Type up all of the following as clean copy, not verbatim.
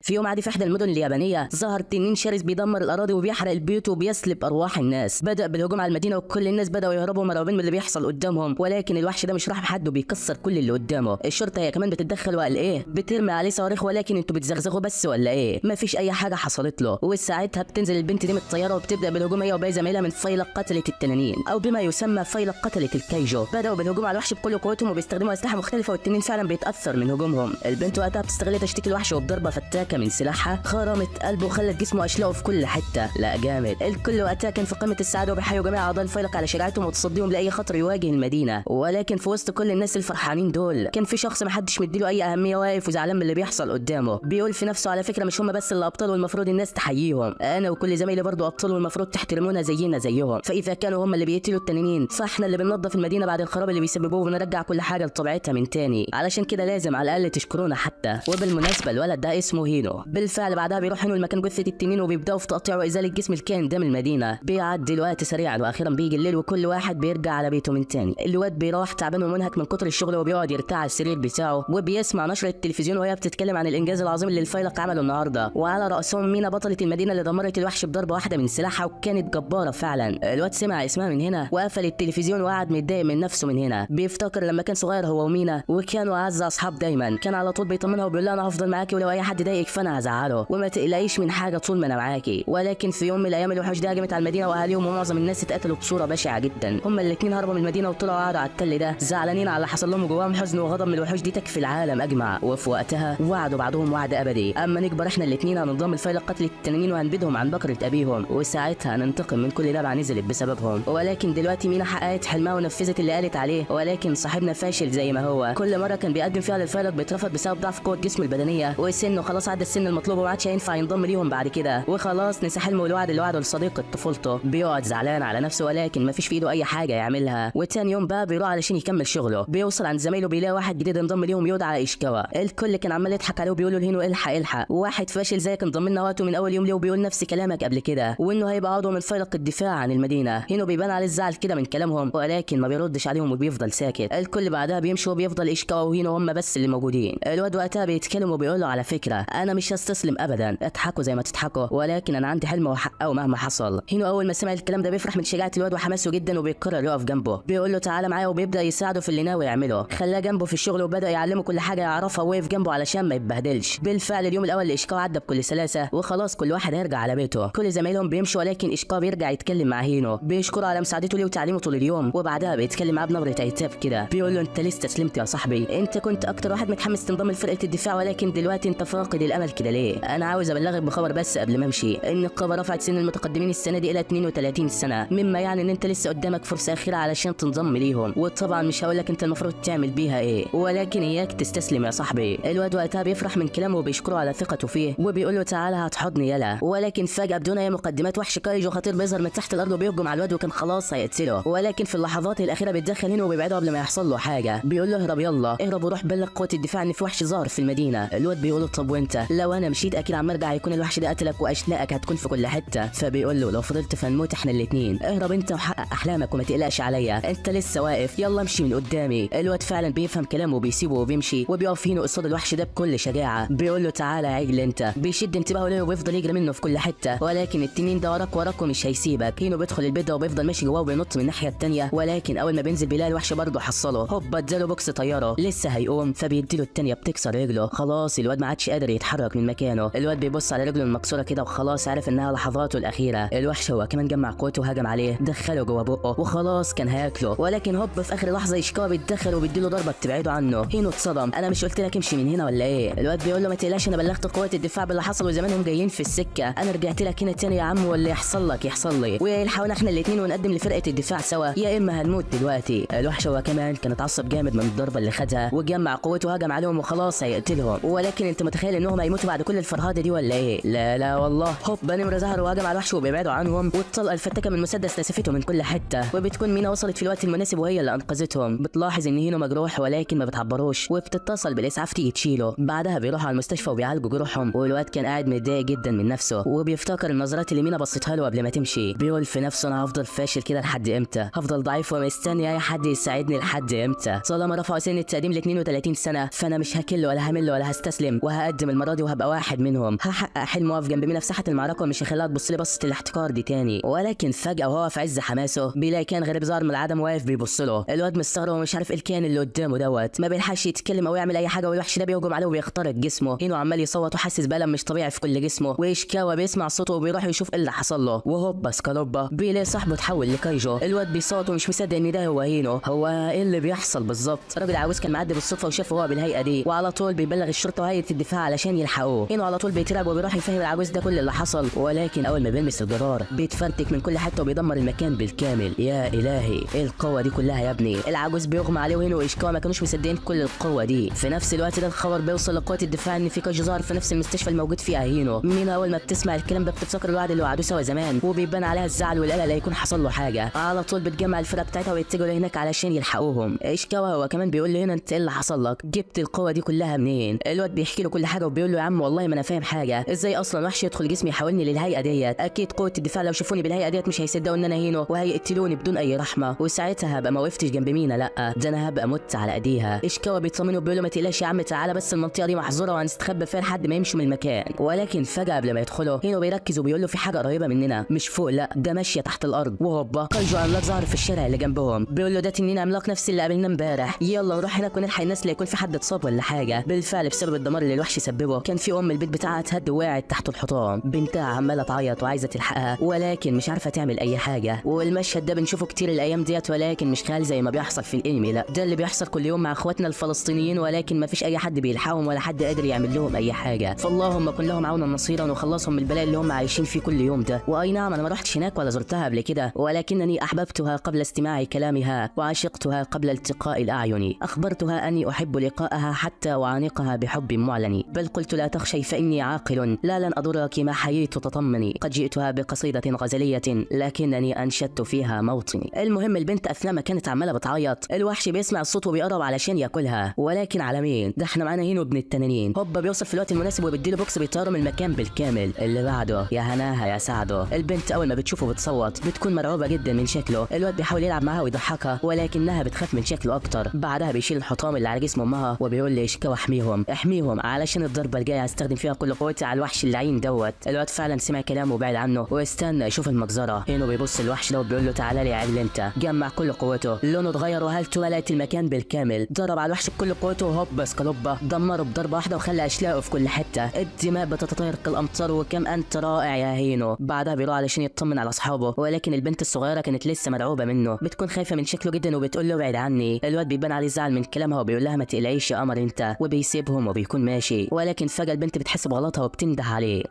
في يوم عادي في احدى المدن اليابانيه ظهر تنين شرس بيدمر الاراضي وبيحرق البيوت وبيسلب ارواح الناس. بدا بالهجوم على المدينه وكل الناس بداوا يهربوا مرعوبين من اللي بيحصل قدامهم، ولكن الوحش ده مش راح بحد وبيكسر كل اللي قدامه. الشرطه هي كمان بتتدخل وقال ايه بترمي عليه صواريخ، ولكن انتوا بتزغزغوا بس ولا ايه؟ مفيش اي حاجه حصلت له. وساعتها بتنزل البنت دي من الطياره وبتبدا بالهجوم هي وباقي زمايلها من فيلق قتله التنانين او بما يسمى فيلق قتله الكايجو. بداوا بالهجوم على الوحش بكل قوتهم وبيستخدموا اسلحه مختلفه، والتنين فعلا بيتاثر من هجومهم. البنت وقتها بتستغل تشتيك الوحش وبضربه فتاكه من سلاحها خرمت قلبه وخلت جسمه اشلاءه في كل حته. لا جامد. الكل وقتها كان في قمه السعاده وبيحيوا جميع اعضاء الفيلق على شجاعتهم وتصديهم لاي خطر يواجه المدينه. ولكن في وسط كل الناس الفرحانين دول كان في شخص محدش مديله اي اهميه واقف وزعلان من اللي بيحصل قدامه. بيقول في نفسه على فكره مش هم بس اللي ابطال والمفروض الناس تحييهم، انا وكل زمايلي برضو ابطال والمفروض تحترمونا زينا زيهم. فاذا كانوا هم اللي بيقتلوا التنانين فاحنا اللي بننظف المدينه بعد الخراب اللي بيسببوه ونرجع كل حاجه لطبيعتها من تاني، علشان كده لازم على الاقل تشكرونا حتى. وبالمناسبه الولد ده اسمه هينو. بالفعل بعدها بيروح هينو لمكان جثه التنين وبيبداوا في تقطيع وازاله جسم الكائن ده من المدينه. بيعدي الوقت سريعا واخيرا بيجي الليل وكل واحد بيرجع على بيته من تاني. الواد بيروح تعبان ومنهك من كتر الشغل وبيقعد يرتاح على السرير بتاعه وبيسمع نشره التلفزيون وهي بتتكلم عن الانجاز العظيم اللي الفيلق عمله النهارده، وعلى راسهم مينا بطله المدينه اللي دمرت الوحش بضربه واحده من سلاحها وكانت جباره فعلا. الواد سمع اسمها من هنا وقفل التلفزيون وقعد متضايق من نفسه من هنا. بيفتكر لما كان صغير هو ومينا وكانوا اعز اصحاب دايما، كان على طول بيطمنها وبيقول لها انا هفضل معاكي ولو اي حد ضايقك فانا هزعله وما تقلقيش من حاجه طول ما انا معاكي. ولكن في يوم من الايام الوحوش دي هجمت على المدينه واهاليهم ومعظم الناس اتقتلوا بصوره بشعه جدا. هما الاثنين هربوا من المدينه وطلعوا قعدوا على التل ده زعلانين على اللي حصل لهم وجواهم حزن وغضب من الوحوش دي تكفي العالم اجمع. وفي وقتها وعدوا بعضهم وعد ابدي، اما نكبر احنا الاثنين هننضم الفيلق قتل التنانين وهنبيدهم عن بكره ابيهم وساعتها هننتقم من كل دبعه نزلت بسببهم. ولكن دلوقتي مينا حققت حلمها ونفذت اللي قالت عليه، ولكن صاحبنا فاشل زي ما هو. كل مره كان بيقدم فيها للفيلق بيترفض بسبب ضعف قوه جسمه البدنيه وسنه خلاص عدى السن المطلوب وما عادش هينفع ينضم ليهم بعد كده، وخلاص نسى حلمه والوعد اللي وعده لصديقه طفولته. بيقعد زعلان على نفسه ولكن مفيش في ايده اي حاجه يعملها. وتاني يوم بقى بيروح علشان يكمل شغله. بيوصل عند زمايله بيلاقي واحد جديد انضم ليهم يدعى ايشكاوا. الكل كان عمال يضحك عليه وبيقولوا لهينو الحق الحق، واحد فاشل زيك انضم لنا وقته من اول يوم ليه وبيقول نفس كلامك قبل كده وانه هيبقى عضو من فيلق الدفاع عن المدينه. هينو بيبان عليه الزعل كده من كلامهم ولكن ما بيردش عليهم وبيفضل ساكت. الكل بعدها بيمشي وبيفضل ايشكاوا وهينو هم بس اللي موجودين. الواد وقتها بيتكلم وبيقول له على فكره انا مش هستسلم ابدا، اضحكوا زي ما تضحكوا ولكن انا عندي حلم وحققه مهما حصل. هينو اول ما سمع الكلام ده بيفرح من شجاعه الواد وحماسه جدا وبيقرر يقف جنبه. بيقول له تعالى معايا وبيبدا يساعده في اللي ناوي يعمله. خلاه جنبه في الشغل وبدا يعلمه كل حاجه يعرفها ووقف جنبه علشان ما يتبهدلش. بالفعل اليوم الاول لايشكاوا عدى بكل سلاسه وخلاص كل واحد هيرجع على بيته. كل زمايلهم بيمشوا ولكن ايشكاوا بيرجع يتكلم مع هينو بيشكره على مساعدته ليه وتعليمه طول اليوم، وبعدها بيتكلم معاه بنبره عتاب كده. بيقول له انت لسه استسلمت يا صاحبي؟ انت كنت اكتر واحد متحمس تنضم لفرقه الدفاع ولكن دلوقتي انت فاقد الامل كده ليه؟ انا عاوز ابلغك بخبر بس قبل ما امشي، ان النقابه رفعت سن المتقدمين السنه دي الى 32 سنه، مما يعني ان انت لسه قدامك فرصه اخيره علشان تنضم ليهم. وطبعا مش هقول لك انت المفروض تعمل بيها ايه ولكن اياك تستسلم يا صاحبي. الواد وقتها بيفرح من كلامه وبيشكره على ثقته فيه وبيقول له تعالى هتحضني يلا. ولكن فجاه بدون اي مقدمات وحش كايجو خطير بيظهر من تحت الارض وبيهجم على الواد وكان خلاص هيقتله، ولكن في اللحظات الاخيره بيتدخل هنا وبيبعده قبل ما يحصل له حاجه. بيقول له اهرب يلا اهرب وروح بلغ قوه الدفاع ان في وحش ظاهر في المدينه. الواد بيقول له طب وانت؟ لو انا مشيت اكيد عم ارجع هيكون الوحش ده قتلك واشلاءك هتكون في كل حته. فبيقول له لو فضلت فنموت احنا الاثنين، اهرب انت وحقق احلامك وما تقلقش عليا، انت لسه واقف يلا امشي من قدامي. الواد فعلا بيفهم كلامه وبيسيبه وبيمشي وبيقف هنا قصاد الوحش ده بكل شجاعه. بيقول له تعالى يا عجل انت، بيشد انتباهه ليه وبيفضل يجري منه في كل حته ولكن التنين ده وراك ومش هيسيبك. هينو بيدخل البيت ده وبيفضل ماشي جواه وبينط من الناحيه الثانيه ولكن اول ما بينزل بيلاقي الوحش برضه حصله، هوبا اداله بوكس طياره لسه هيقوم فبيديله الثانيه بتكسر رجله. خلاص الواد ما عادش قادر يتحرك من مكانه. الواد بيبص على رجله المكسوره كده وخلاص عارف انها لحظاته الاخيره. الوحش هو كمان جمع قوته وهجم عليه دخله جوه بقه وخلاص كان هياكله، ولكن هوب في اخر لحظه ايشكاوا بيتدخل وبيديله ضربه بتبعده عنه. هينو اتصدم انا مش قلت لك امشي من هنا ولا ايه؟ الواد بيقول له ما تقلقش انا بلغت قوه الدفاع باللي حصل وزمانهم جايين في السكه، انا رجعت لك هنا تاني يا عم واللي يحصل لك يحصل لي ويلحقونا احنا الاثنين ونقدم لفرقه الدفاع سوا يا اما هنموت دلوقتي. الوحش هو كمان كان اتعصب جامد من الضربه اللي خدها وجمع قوته وهجم عليهم وخلاص هيقتلهم، ولكن انت متخيل انهم هيموتوا بعد كل الفرهده دي ولا ايه؟ لا لا والله. هوب نمر ظهر وهجم على الوحش وبيبعدوا عنهم والطلقه الفتاكه من المسدس نسفته من كل حته وبتكون مينا وصلت في الوقت المناسب وهي اللي انقذتهم. بتلاحظ ان هينو مجروح ولكن ما بتعبروش وبتتصل بالاسعاف تيجي تشيله. بعدها بيروحوا على المستشفى وبيعالجوا جروحهم والواد كان قاعد متضايق جدا من نفسه وبيفتكر النظرات اللي مينا بصتها له قبل ما تمشي. بيقول في نفسه انا هفضل فاشل كده لحد امتى؟ هفضل ضعيف ومستني اي حد يساعدني لحد امتى؟ طالما رفعوا سن التقديم ل 32 سنه فانا مش هكل ولا همل ولا هستسلم وهقدم المره الاراضي وهبقى واحد منهم، هحقق حلم واقف جنب مينا في ساحه المعركه ومش هخليها تبص لي بصه الاحتكار دي تاني. ولكن فجاه وهو في عز حماسه بيلاقي كان غريب ظهر من العدم واقف بيبص له. الواد مستغرب ومش عارف ايه الكائن اللي قدامه دوت، ما بيلحقش يتكلم او يعمل اي حاجه والوحش ده بيهجم عليه وبيخترق جسمه. هينو عمال يصوت وحاسس بألم مش طبيعي في كل جسمه، وايشيكاوا بيسمع صوته وبيروح يشوف ايه اللي حصل له. وهوبا سكالوبا بيلاقي صاحبه اتحول لكايجو. الواد بيصوت ومش مصدق ان ده هو هينو. هو ايه اللي بيحصل بالظبط؟ راجل عاوز كان معدي بالصدفه وشافه هو بالهيئه دي، وعلى طول بيبلغ الشرطه وهيئه الدفاع علشان يلحقوه. هينو على طول بيترعب وبيروح يفهم العجوز ده كل اللي حصل، ولكن اول ما بيلمس الجرار بيتفرتك من كل حته وبيدمر المكان بالكامل. يا الهي ايه القوه دي كلها يا ابني؟ العجوز بيغمى عليه وهينو وايشيكاوا ما كانوش مصدقين كل القوه دي. في نفس الوقت ده الخبر بيوصل لقوات الدفاع ان في كايجو ظهر في نفس المستشفى الموجود فيها هينو. مينا اول ما بتسمع الكلام ده بتفتكر الوعد اللي وعدوه سوا زمان، وبيبان عليها الزعل والقلق لا يكون حصل له حاجه. على طول بتجمع الفرقه بتاعتها ويتجهوا لهناك علشان يلحقوهم. ايشيكاوا هو كمان بيقول له هنا انت ايه اللي حصل لك؟ جبت القوه دي كلها منين؟ الواد بيحكي له كل حاجه وبيقول له يا عم والله ما انا فاهم حاجه، ازاي اصلا وحش يدخل جسمي يحولني للهيئه ديت؟ اكيد قوه الدفاع لو شافوني بالهيئه ديت مش هيصدقوا ان انا هينو وهيقتلوني بدون اي رحمه، وساعتها هبقى ما وقفتش جنب مينا، لا ده انا هبقى مت على ايديها. ايشيكاوا بيطمنه وبيقول له ما تقلقش يا عم، تعالى بس المنطقه دي محظوره وهنستخبى فيها لحد ما يمشوا من المكان. ولكن فجاه قبل ما يدخلوا هينو بيركز وبيقول له في حاجه قريبه مننا، مش فوق لا ده ماشيه تحت الارض. وهوبا كايجو عملاق ظهر في الشارع اللي جنبهم، بيقول له ده تنين عملاق نفس اللي قابلنا امبارح، يلا نروح هناك ونلحق الناس لا يكون في حد اتصاب ولا حاجه. بالفعل بسبب الدمار اللي الوحش سببه كان في البيت بتاعها اتهد ووقعت تحت الحطام، بنتها عماله تعيط وعايزه تلحقها ولكن مش عارفه تعمل اي حاجه. والمشهد ده بنشوفه كتير الايام ديت، ولكن مش خيال زي ما بيحصل في الانمي، لا ده اللي بيحصل كل يوم مع اخواتنا الفلسطينيين، ولكن ما فيش اي حد بيلحقهم ولا حد قادر يعمل لهم اي حاجه. فاللهم كن لهم عونا نصيرا وخلصهم من البلاء اللي هم عايشين فيه كل يوم ده. واي نعم انا ما رحتش هناك ولا زرتها قبل كده، ولكنني احببتها قبل استماع كلامها وعشقتها قبل التقاء الاعين. اخبرتها اني احب لقاءها حتى اعانقها بحب معلن، بل قلت لا تخشي فاني عاقل، لا لن اضرك ما حييت تطمني. قد جئتها بقصيده غزليه لكنني انشدت فيها موطني. المهم البنت اثناء ما كانت عماله بتعيط الوحش بيسمع الصوت وبيقرب علشان ياكلها، ولكن على مين؟ ده احنا معانا هينو ابن التنانين. هوبا بيوصل في الوقت المناسب وبيديله بوكس بيطيره من المكان بالكامل. اللي بعده يا هناها يا سعده. البنت اول ما بتشوفه بتصوت، بتكون مرعوبه جدا من شكله. الواد بيحاول يلعب معاها ويضحكها ولكنها بتخاف من شكله اكتر. بعدها بيشيل الحطام اللي على جسم امها وبيقول لإيشيكاوا احميهم علشان الضربه الجايه هستخدم فيها كل قوتي على الوحش اللعين دوت. الواد فعلا سمع كلامه وبعد عنه واستنى يشوف المجزره. هينو بيبص الوحش ده وبيقول له تعالى لي يا عيل انت. جمع كل قوته، لونه اتغير وهالته ملأت المكان بالكامل. ضرب على الوحش بكل قوته وهوبا سكالوبا دمره بضربه واحده وخلى اشلاءه في كل حته. الدماء بتتطاير كالامطار وكم انت رائع يا هينو. بعدها بيروح علشان يطمن على اصحابه، ولكن البنت الصغيره كانت لسه مرعوبه منه، بتكون خايفه من شكله جدا وبتقول له ابعد عني. الواد بيبان عليه زعل من كلامها وبيقول لها ما تقلقيش يا قمر انت، وبيسيبهم وبيكون ماشي. ولكن فجاه البنت بتحس بغلطها وبتنده عليه.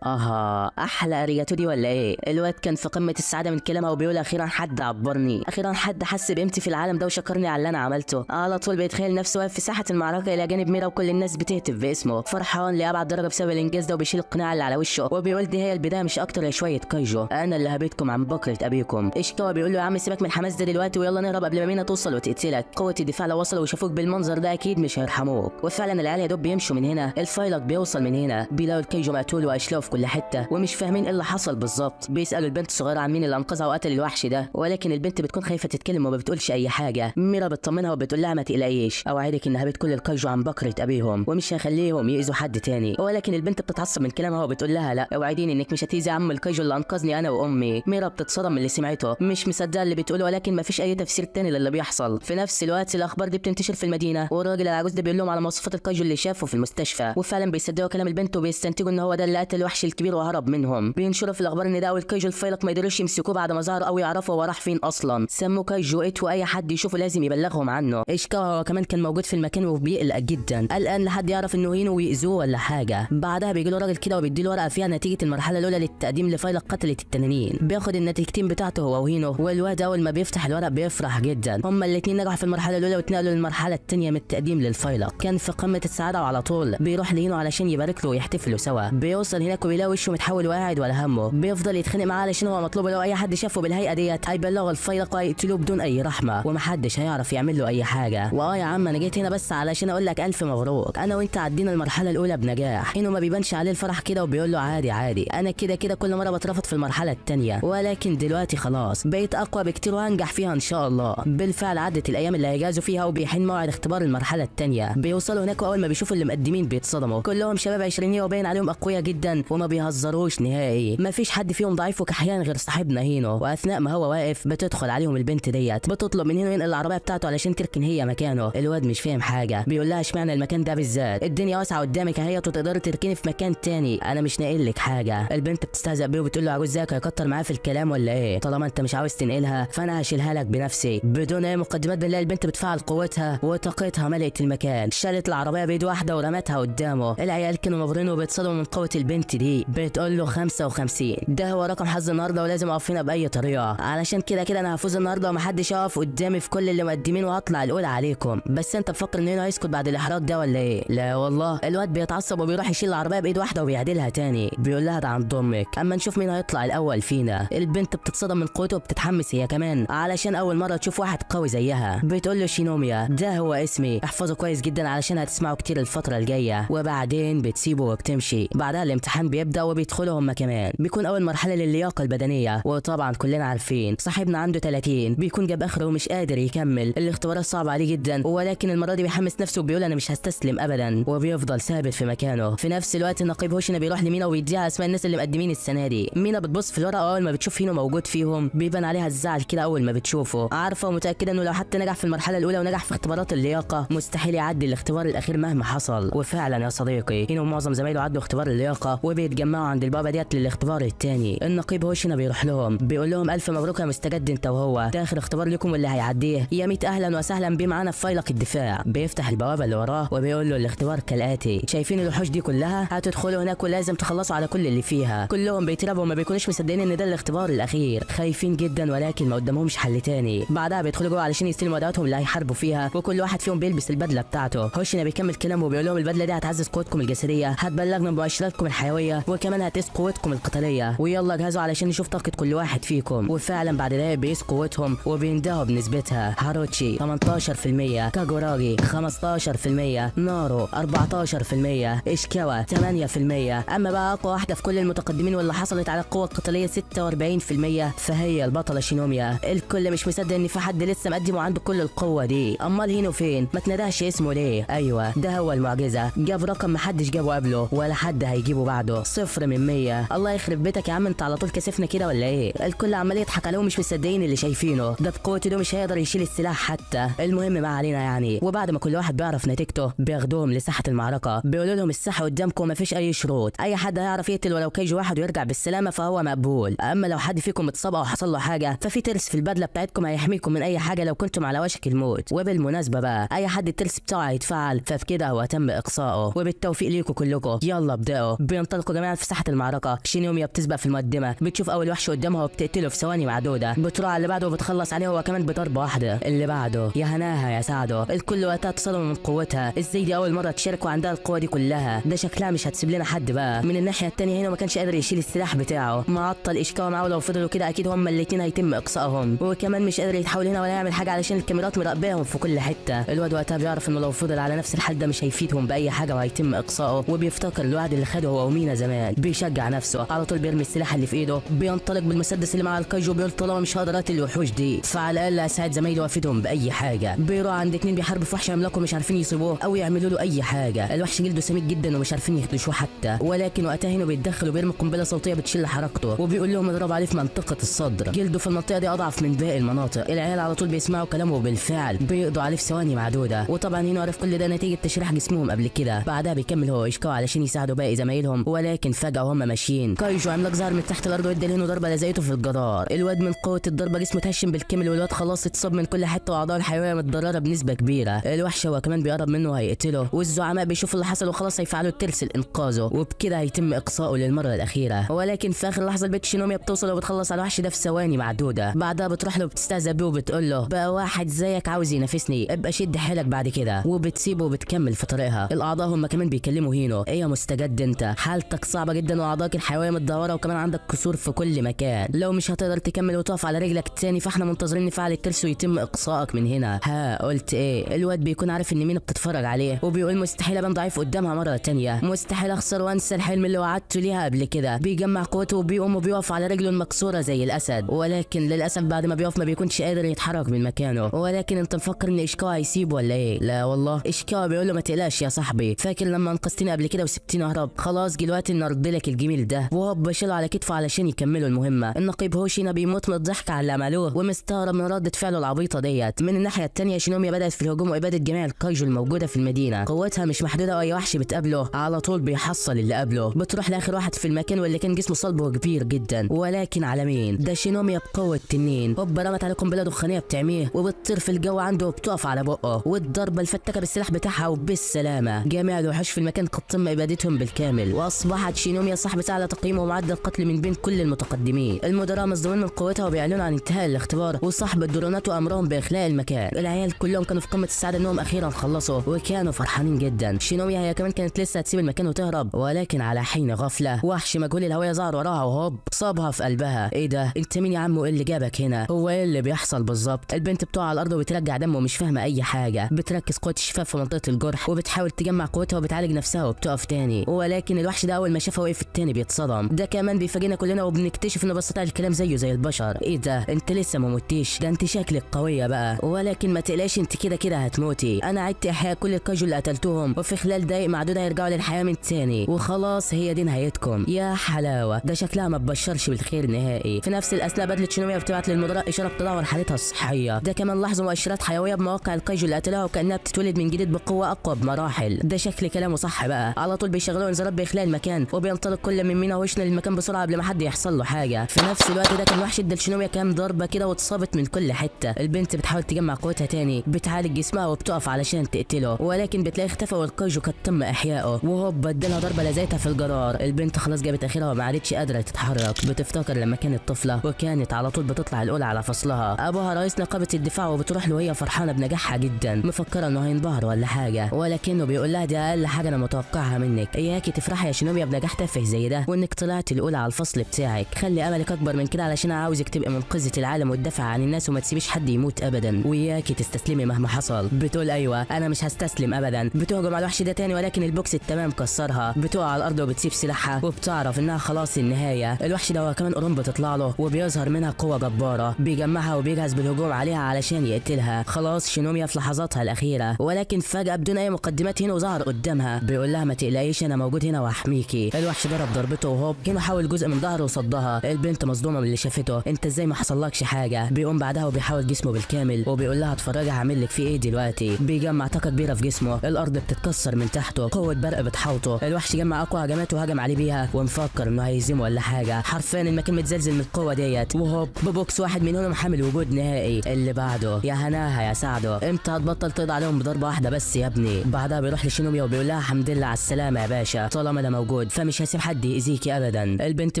اها احلى ارياتو دي ولا ايه؟ الواد كان في قمه السعاده من كلامها وبيقول اخيرا حد عبرني، اخيرا حد حس بقيمتي في العالم ده وشكرني على اللي انا عملته. على طول بيتخيل نفسه واقف في ساحه المعركه الى جانب ميرا وكل الناس بتهتف باسمه، فرحان لابعد درجه بسبب الانجاز ده، وبيشيل القناع اللي على وشه وبيقول دي هي البدايه مش اكتر يا شويه كايجو، انا اللي هبيتكم عن بكره ابيكم. ايشيكاوا بيقول له يا عم سيبك من الحماس ده دلوقتي ويلا نهرب قبل ما مينا توصل وتقتلك. قوه الدفاع لو وصلوا وشافوك بالمنظر ده اكيد مش هيرحموك. وفعلا العيال يا دوب بيمشوا من هنا، الفايلق بيوصل من هنا، بيلاقوا الكايجو مقتول واشلاءه في كل حته ومش فاهمين ايه اللي حصل بالظبط. بيسالوا البنت الصغيره عن مين اللي انقذها وقتل الوحش ده، ولكن البنت بتكون خايفه تتكلم وما بتقولش اي حاجه. ميرا بتطمنها وبتقول لها ما تقلقيش، اوعدك انها بتكل الكايجو عن بكره ابيهم ومش هخليهم يأذوا حد تاني. ولكن البنت بتتعصب من كلامها وبتقول لها لا اوعديني انك مش هتأذي عم الكايجو اللي انقذني انا وامي. ميرا بتتصدم من اللي سمعته، مش مصدقه اللي بتقوله، ولكن ما فيش اي تفسير تاني للي بيحصل. في نفس الوقت الاخبار دي بتنتشر في المدينه، والراجل العجوز ده بيقول لهم على مواصفات الكايجو اللي شافه في المستشفى، وفعلا بيصدقوا كلام البنت وبيستنتجوا ان هو ده اللي قتل الوحش الكبير وهرب منهم. بينشروا في الاخبار ان ده اول كايجو الفايلق ما يقدروش يمسكوه بعد ما ظهر او يعرفوا هو راح فين اصلا. سموه كايجو ايت واي حد يشوفه لازم يبلغهم عنه. ايشيكاوا هو كمان كان موجود في المكان وبيقلق جدا، قلقان لحد يعرف انه هينو ويأذوه ولا حاجه. بعدها بيجي له راجل كده وبيديله ورقه فيها نتيجه المرحله الاولى للتقديم لفايلق قتله التنانين. بياخد النتيجتين بتاعته هو وهينو، والواد اول ما بيفتح الورق بيفرح جدا. هما الاثنين نجحوا في المرحله الاولى واتنقلوا للمرحله الثانيه من التقديم للفايلق. كان في قمه السعاده وعلى طول بيروح لهينو علشان يبارك له ويحتفلوا سوا. بيوصل هناك ويلاقي وشه متحول وقاعد ولا همه. بيفضل يتخانق معاه علشان هو مطلوب، لو اي حد شافه بالهيئه ديت هيبلغوا الفيلق وهيقتلوه بدون اي رحمه ومحدش هيعرف يعمل له اي حاجه. يا عم انا جيت هنا بس علشان اقول لك الف مبروك، انا وانت عدينا المرحله الاولى بنجاح. انه ما بيبانش عليه الفرح كده وبيقول له عادي عادي، انا كده كده كل مره بترفض في المرحله الثانيه، ولكن دلوقتي خلاص بقيت اقوى بكتير وهنجح فيها ان شاء الله. بالفعل عدت الايام اللي هيجازوا فيها وبيحين موعد اختبار المرحله الثانيه. بيوصلوا هناك واول ما بيشوفوا اللي مقدمين بيتصدموا، كلهم شباب عشرينيه وباين عليهم اقوياء جدا وما بيهزروش نهائي. ما فيش حد فيهم ضعيف وكحيان غير صاحبنا هينو. واثناء ما هو واقف بتدخل عليهم البنت ديت، بتطلب من هينو ينقل العربيه بتاعته علشان تركن هي مكانه. الواد مش فاهم حاجه، بيقول لها اشمعنى المكان ده بالذات؟ الدنيا واسعه قدامك اهيت وتقدري تركني في مكان تاني، انا مش ناقل لك حاجه. البنت بتستهزأ بيه وبتقول له عجوز زيك هيكتر معاه في الكلام ولا ايه؟ طالما انت مش عاوز تنقلها فانا هشيلها لك بنفسي. بدون اي مقدمات بنلاقي البنت بتفعل قوتها وطاقتها ملئت المكان، شالت العربيه بايد واحده ورمتها قدامه. العيال كانوا ناظرين وبيتصدموا من قوه البنت دي. بتقول له 55 ده هو رقم حظ النهارده ولازم اقف هنا باي طريقه، علشان كده كده انا هفوز النهارده ومحدش يقف قدامي في كل اللي مقدمين وهطلع الاولى عليكم. بس انت بفكر ان هنا هيسكت بعد الاحراج ده ولا ايه؟ لا والله. الواد بيتعصب وبيروح يشيل العربيه بايد واحده وبيعدلها تاني. بيقول لها ده عند امك، اما نشوف مين هيطلع الاول فينا. البنت بتتصدم من قوته وبتتحمس هي كمان علشان اول مره تشوف واحد قوي زيها. بتقول له شينوميا ده هو اسمي، احفظه كويس جدا علشان هتسمعه كتير الفتره الجايه. وبعدين بتسيبه وبتمشي. بعدها الامتحان بيبدا وبيدخلوا هم كمان. بيكون اول مرحله للياقه البدنيه، وطبعا كلنا عارفين صاحبنا عنده 30 بيكون جاب اخره ومش قادر يكمل. الاختبارات صعبه عليه جدا، ولكن المره دي بيحمس نفسه وبيقول انا مش هستسلم ابدا، وبيفضل ثابت في مكانه. في نفس الوقت النقيب هوشنا بيروح لمينا وبيديها اسماء الناس اللي مقدمين السنه دي. مينا بتبص في الورقه، اول ما بتشوف هينو موجود فيهم بيبان عليها الزعل كده اول ما بتشوفه. عارفه ومتاكده انه لو حتى نجح في المرحله الاولى ونجح في اختبارات اللياقه مستحيل يعدي الاختبار الاخير مهما حصل. وفعلا يا صديقي هينو ومعظم زمايله عدوا اختبار اللياقه وبيتجمعوا عند البابا ديت للاختبار الثاني. النقيب هوشنا بيروح لهم بيقول لهم الف مبروك يا مستجد انت وهو، ده اخر اختبار لكم واللي هيعديه يا ميت اهلا وسهلا بيه معانا في فيلق الدفاع. بيفتح البوابه اللي وراه وبيقول له الاختبار كالاتي، شايفين الوحوش دي كلها؟ هتدخلوا هناك ولازم تخلصوا على كل اللي فيها. كلهم بيترعبوا وما بيكونوش مصدقين ان ده الاختبار الاخير، خايفين جدا ولكن ما قدامهمش حل تاني. بعدها بيدخلوا جوه علشان يستلموا ادواتهم اللي هيحاربوا فيها، وكل واحد فيهم بيلبس البدله بتاعته. هوشنا بيكمل كلامه وبيقول لهم البدله دي هتعزز قوتكم الجسديه، هتبلغنا بمؤشراتكم الحيويه، وكمان هتقيس قوتكم القتاليه، ويلا جهزوا علشان نشوف طاقه كل واحد فيكم. وفعلا بعد دقايق بيقيس قوتهم وبيندهوا بنسبتها. هاروتشي 18%، كاجوراجي 15%، نارو 14%، اشكاوا 8%. اما بقى اقوى واحده في كل المتقدمين واللي حصلت على القوه القتاليه 46% فهي البطله شينوميا. الكل مش مصدق ان في حد لسه مقدم وعنده كل القوه دي. امال هينو فين؟ ما تندهش اسمه ليه؟ ايوه ده هو المعجزه، جاب رقم محدش جابه قبله ولا حد هيجيبه بعده، 0 من 100. الله يخرب بيتك يا عم، انت على طول كسفنا كده ولا ايه؟ الكل عمال يضحك عليه ومش مصدقين اللي شايفينه، ده بقوته ده مش هيقدر يشيل السلاح حتى. المهم ما علينا يعني. وبعد ما كل واحد بيعرف نتيجته بياخدوهم لساحه المعركه، بيقولوا لهم الساحه قدامكم مفيش اي شروط، اي حد هيعرف يقتل ولو كيج واحد ويرجع بالسلامه فهو مقبول. اما لو حد فيكم اتصاب او حصل له حاجه ففي ترس في البدله بتاعتكم هيحميكم من اي حاجه لو كنتم على وشك الموت. وبالمناسبه بقى اي حد الترس بتاعه هيتفعل فبكده هو تم اقصائه. وبالتوفيق ليكم كلكم، يلا ابداوا. بينطلقوا جميعا في ساحه المعركه. شينوميا بتسبق في المقدمه، بتشوف اول وحش قدامها وبتقتله في ثواني معدوده، بتروح على اللي بعده وبتخلص عليه هو كمان بضربه واحده. اللي بعده يا هناها يا سعده. الكل وقتها اتصدموا من قوتها، ازاي دي اول مره تشارك وعندها القوه دي كلها؟ ده شكلها مش هتسيب لنا حد بقى. من الناحيه الثانيه هنا ما كانش قادر يشيل السلاح بتاعه، معطل اشكاوا معاه، ولو فضلوا كده اكيد هما الاثنين هيتم اقصائهم. وكمان مش قادر يتحول هنا ولا يعمل حاجه علشان الكاميرات مراقباهم في كل حته. الواد وقتها بيعرف انه لو فضل على نفس الحال ده مش هيفيدهم باي حاجه وهيتم اقصائه، وبيفتكر الوعد اللي خده هو ومينا زمان. بيشجع نفسه على طول، بيرمي السلاح اللي في ايده، بينطلق بالمسدس اللي مع الكايجو، بيقول طالما مش هقدر اقتل الوحوش دي فعلى الاقل اساعد زمايلي وافيدهم باي حاجه. بيروح عند اتنين بيحاربوا في وحش عملاق ومش عارفين يصيبوه او يعملوا له اي حاجه. الوحش جلده سميك جدا ومش عارفين يخدشوه حتى، ولكن وقتها هنا بيتدخل وبيرمي قنبله صوتيه بتشيل حركته، وبيقول لهم اضرب عليه في منطقه الصدر. جلده في المنطقه دي اضعف من باقي المناطق. العيال على طول بيسمعوا كلامه وبالفعل بيقضوا عليه في ثواني معدوده. وطبعا هنا عرف كل ده نتيجه تشريح جسمهم قبل كده. بعدها بيكمل هو واشكاوا علشان يساعدوا باقي زمايلهم، ولكن فجاه وهم ماشيين كايجو عملاق ظهر من تحت الارض وادى لهينو ضربه لزقته في الجدار. الواد من قوه الضربه جسمه اتهشم بالكامل، والواد خلاص اتصاب من كل حته واعضائه الحيويه متضرره بنسبه كبيره. الوحش هو كمان بيقرب منه وهيقتله، والزعماء بيشوفوا اللي حصل وخلاص هيفعلوا الترس لانقاذه، وبكده هيتم اقصائه للمره الاخيره. ولكن في اخر لحظه البت شينوميا بتوصل وبتخلص على الوحش ده في ثواني معدوده. بعدها بتروح له وبتستهزأ بيه وبتقول له بقى واحد زيك عاوز ينافسني ابقى شد حيلك بعد كده، وبتسيبه وبتكمل في طريقها. الاعضاء هم كمان بيكلموا هينو ايه يا مستجد انت حالتك صحتك صعبه جدا واعضائك الحيويه متدهوره وكمان عندك كسور في كل مكان. لو مش هتقدر تكمل وتقف على رجلك تاني فاحنا منتظرين نفعل الترس ويتم اقصائك من هنا. ها قلت ايه؟ الواد بيكون عارف ان مينا بتتفرج عليه وبيقول مستحيل ابان ضعيف قدامها مره تانيه، مستحيل اخسر وانسى الحلم اللي وعدته ليها قبل كده. بيجمع قوته وبيقوم وبيقف على رجله المكسوره زي الاسد، ولكن للاسف بعد ما بيقف ما بيكونش قادر يتحرك من مكانه. ولكن انت مفكر ان اشكاوا هيسيبه ولا ايه؟ لا والله، اشكاوا بيقول له ما تقلقش يا صاحبي، فاكر لما انقذتني قبل كده وسبتني اهرب؟ خلاص دلوقتي نرد لك الجميل ده. وهوب بشيله على كتفه علشان يكملوا المهمه. النقيب هوشينا بيموت من الضحك على اللي عملوه ومستغرب من ردة فعله العبيطه ديت. من الناحيه الثانيه شينوميا بدات في الهجوم واباده جميع الكايجو الموجوده في المدينه. قوتها مش محدوده واي وحش بتقابله على طول بيحصل اللي قبله. بتروح لاخر واحد في المكان واللي كان جسمه صلب وكبير جدا، ولكن على مين؟ ده شينوميا بقوه تنين. هوب رمت عليه قنبله دخانيه بتعميه وبتطير في الجو عنده وبتقف على بقه، والضربه الفتاكه بالسلاح بتاعها وبالسلامه. جميع الوحوش في المكان قد تم ابادتهم بالكامل، واصبحت شينوميا صاحبه اعلى تقييم ومعدل قتل من بين كل المتقدمين. المدراء مصدومين من قوتها وبيعلنوا عن انتهاء الاختبار، وصاحب الدرونات وامرهم باخلاء المكان. العيال كلهم كانوا في قمه السعاده انهم اخيرا خلصوا وكانوا فرحانين جدا. شينوميا هي كمان كانت لسه هتسيب المكان وتهرب، ولكن على حين غفله وحش مجهول الهويه ظهر وراها وهوب صابها في قلبها. ايه ده؟ انت مين يا عم وايه اللي جابك هنا؟ هو ايه اللي بيحصل بالظبط؟ البنت بتقع على الارض وبترجع دم ومش فاهمه اي حاجه. بتركز قوه الشفاء في منطقه الجرح وبتحاول تجمع قوتها وبتعالج نفسها وبتقف تاني، ولكن الوحش ده اول ما شافها وقف التاني بيتصدم. ده كمان بيفاجئنا كلنا وبنكتشف انه بيستطيع الكلام زيه زي البشر. ايه ده؟ انت لسه ما متيش؟ ده انت شكلك قويه بقى، ولكن ما تقلقش انت كده كده هتموتي. انا عدت احياء كل الكاجو اللي قتلتهم وفي خلال دقايق معدوده هيرجعوا للحياه من تاني وخلاص هي دي نهايتكم. يا حلاوه، ده شكلها ما تبشرش بالخير نهائي. في نفس الاثناء بدله شينوميا بتبعت للمدراء اشاره بتدهور حالتها الصحيه. ده كمان لاحظوا مؤشرات حيويه بمواقع الكاجو اللي قتلوها وكانها بتتولد من جديد بقوه اقوى بمراحل. ده شكل كلامه صح بقى. على طول بيشغلوا انذارات باخلاء المكان وبينطلق كل من مينا وهوشنا للمكان بسرعه قبل ما حد يحصل له حاجه. في نفس الوقت ده كان وحش ادى لشينوميا كام ضربه كده واتصابت من كل حته. البنت بتحاول تجمع قوتها تاني، بتعالج جسمها وبتقف علشان تقتله، ولكن بتلاقي اختفى والكاجو قد تم احيائه. وهوب ادالها ضربه لزيتها في الجرار. البنت خلاص جابت اخرها وما عادتش قادره تتحرك. بتفتكر لما كانت طفله وكانت على طول بتطلع الاولى على فصلها. ابوها رئيس نقابه الدفاع وبتروح له وهي فرحانه بنجاحها جدا، مفكره انه هينبهر ولا حاجه، ولكنه بيقول لها دي اقل حاجه انا متوقعها منك. اياكي تفرحي يا شينوميا بنجاح تافه زي ده وانك طلعت الاولى على الفصل بتاعك. خلي املك اكبر من كده علشان عاوزك تبقى منقذه العالم وتدافع عن الناس وما تسيبيش حد يموت ابدا، وياكي تستسلمي مهما حصل. بتقول ايوه انا مش هستسلم ابدا. بتهجم على الوحش ده تاني ولكن البوكس التمام كسرها. بتقع على الارض وبتسيب سلاحها وبتعرف انها خلاص النهايه. الوحش ده كمان قرون بتطلع له وبيظهر منها قوه جباره. بيجمعها وبيجهز بالهجوم عليها علشان يقتلها. خلاص شينوميا في لحظاتها الاخيره، ولكن فجاه بدون اي مقدمات هنا وظهر قدامها. بيقول لها ما تقلقيش انا موجود هنا واحميكي. الوحش ضرب ضربته وهوب هنا حاول جزء من ظهره وصدها. البنت مصدومه من اللي شافته. انت ازاي ما حصلكش حاجه؟ بيقوم بعدها وبيحاول جسمه بالكامل وبيقول لها اتفرجي هعمل لك فيه ايه دلوقتي. بيجمع طاقه كبيره في جسمه، الارض بتتكسر من تحته، قوه برق بتحوطه. الوحش جمع اقوى هجمات وهجم عليه بيها ومفكر انه هيهزمه ولا حاجه. حرفيا المكان متزلزل من القوه ديت. وهوب ببوكس واحد منهم حامل وجود نهائي. اللي بعده يا هناها يا سعده، امتى هتبطل تقضي عليهم بضربه واحده بس يا ابني؟ بعدها بيروح لشينوميا وبيقول لها الحمد لله على السلامه يا باشا، طالما انا موجود فمش هسيب حد يأذيكي ابدا. البنت